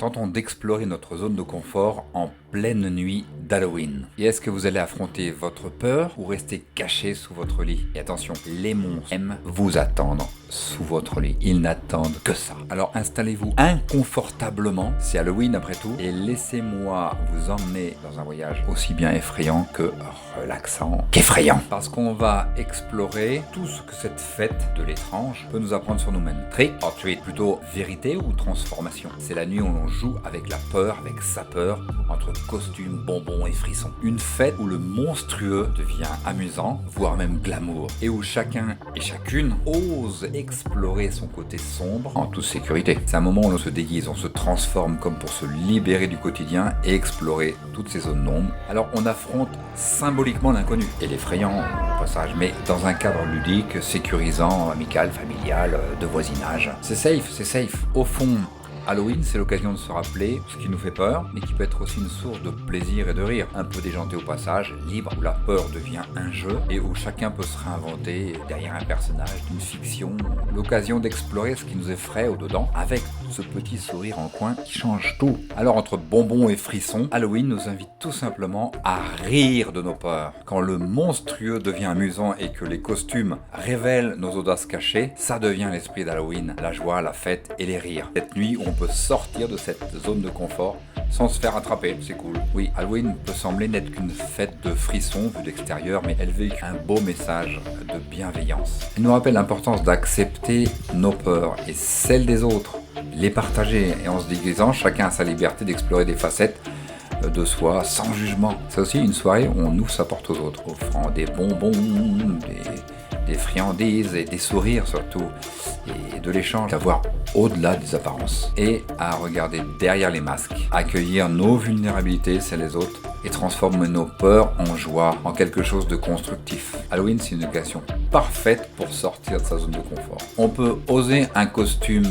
Tentons d'explorer notre zone de confort en pleine nuit d'Halloween. Et est-ce que vous allez affronter votre peur ou rester caché sous votre lit? Et attention, les monstres aiment vous attendre sous votre lit. Ils n'attendent que ça. Alors installez-vous inconfortablement, c'est Halloween après tout, et laissez-moi vous emmener dans un voyage aussi bien effrayant que relaxant qu'effrayant. Parce qu'on va explorer tout ce que cette fête de l'étrange peut nous apprendre sur nous-mêmes. Trick or treat, plutôt vérité ou transformation. C'est la nuit où l'on joue avec la peur, avec sa peur, entre costumes, bonbons et frissons. Une fête où le monstrueux devient amusant, voire même glamour, et où chacun et chacune ose explorer son côté sombre en toute sécurité. C'est un moment où l'on se déguise, on se transforme comme pour se libérer du quotidien et explorer toutes ces zones d'ombre. Alors on affronte symboliquement l'inconnu et l'effrayant au passage, mais dans un cadre ludique, sécurisant, amical, familial, de voisinage. C'est safe. Au fond, Halloween, c'est l'occasion de se rappeler ce qui nous fait peur, mais qui peut être aussi une source de plaisir et de rire. Un peu déjanté au passage, libre, où la peur devient un jeu et où chacun peut se réinventer derrière un personnage d'une fiction. L'occasion d'explorer ce qui nous effraie au-dedans, avec ce petit sourire en coin qui change tout. Alors entre bonbons et frissons, Halloween nous invite tout simplement à rire de nos peurs. Quand le monstrueux devient amusant et que les costumes révèlent nos audaces cachées, ça devient l'esprit d'Halloween, la joie, la fête et les rires. Cette nuit où on peut sortir de cette zone de confort sans se faire attraper, c'est cool. Oui, Halloween peut sembler n'être qu'une fête de frissons vue d'extérieur, mais elle véhicule un beau message de bienveillance. Elle nous rappelle l'importance d'accepter nos peurs et celles des autres, les partager, et en se déguisant, chacun a sa liberté d'explorer des facettes de soi sans jugement. C'est aussi une soirée où on ouvre sa porte aux autres, offrant des bonbons, des friandises et des sourires surtout, et de l'échange, à voir au-delà des apparences et à regarder derrière les masques, accueillir nos vulnérabilités, celles des autres, et transformer nos peurs en joie, en quelque chose de constructif. Halloween, c'est une occasion parfaite pour sortir de sa zone de confort. On peut oser un costume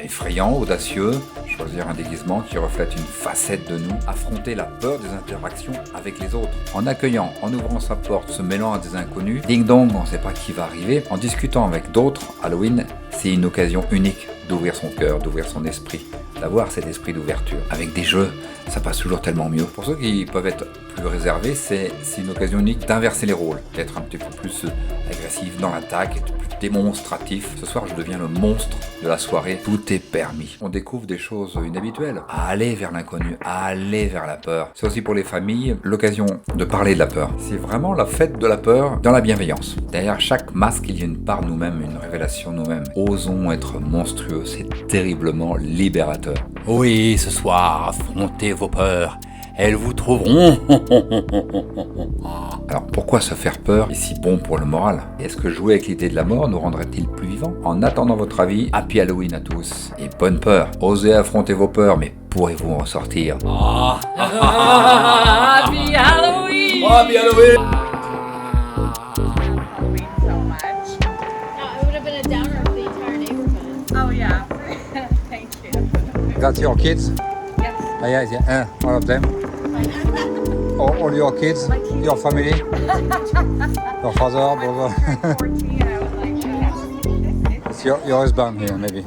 effrayant, audacieux, choisir un déguisement qui reflète une facette de nous, affronter la peur des interactions avec les autres, en accueillant, en ouvrant sa porte, se mêlant à des inconnus, ding dong, on ne sait pas qui va arriver, en discutant avec d'autres. Halloween, c'est une occasion unique d'ouvrir son cœur, d'ouvrir son esprit, d'avoir cet esprit d'ouverture. Avec des jeux, ça passe toujours tellement mieux. Pour ceux qui peuvent être plus réservés, c'est une occasion unique d'inverser les rôles, d'être un petit peu plus agressif dans l'attaque, être plus démonstratif. Ce soir, je deviens le monstre de la soirée. Tout est permis. On découvre des choses inhabituelles, à aller vers l'inconnu, à aller vers la peur. C'est aussi pour les familles l'occasion de parler de la peur. C'est vraiment la fête de la peur dans la bienveillance. Derrière chaque masque, il y a une part de nous-mêmes, une révélation de nous-mêmes. Osons être monstrueux, c'est terriblement libérateur. Oui, ce soir, affrontez vos peurs. Elles vous trouveront. Alors pourquoi se faire peur est si bon pour le moral? Est-ce que jouer avec l'idée de la mort nous rendrait-il plus vivants? En attendant votre avis, happy Halloween à tous et bonne peur. Osez affronter vos peurs, mais pourrez-vous en sortir? Happy Halloween! Happy Halloween! So much. No, it would have been a downer for the entire neighborhood. Oh yeah. Thank you. That's your kids? Yes. Yeah, all of them. All your kids, your family, your father, brother. I turned 14 and I was like, yeah. It's your husband here, maybe.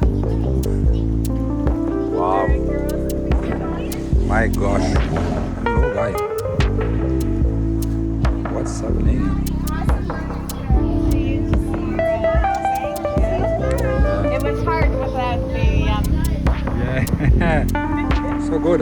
Wow. My gosh. Hello, guy. What's happening? It was hard without the Yeah. So good.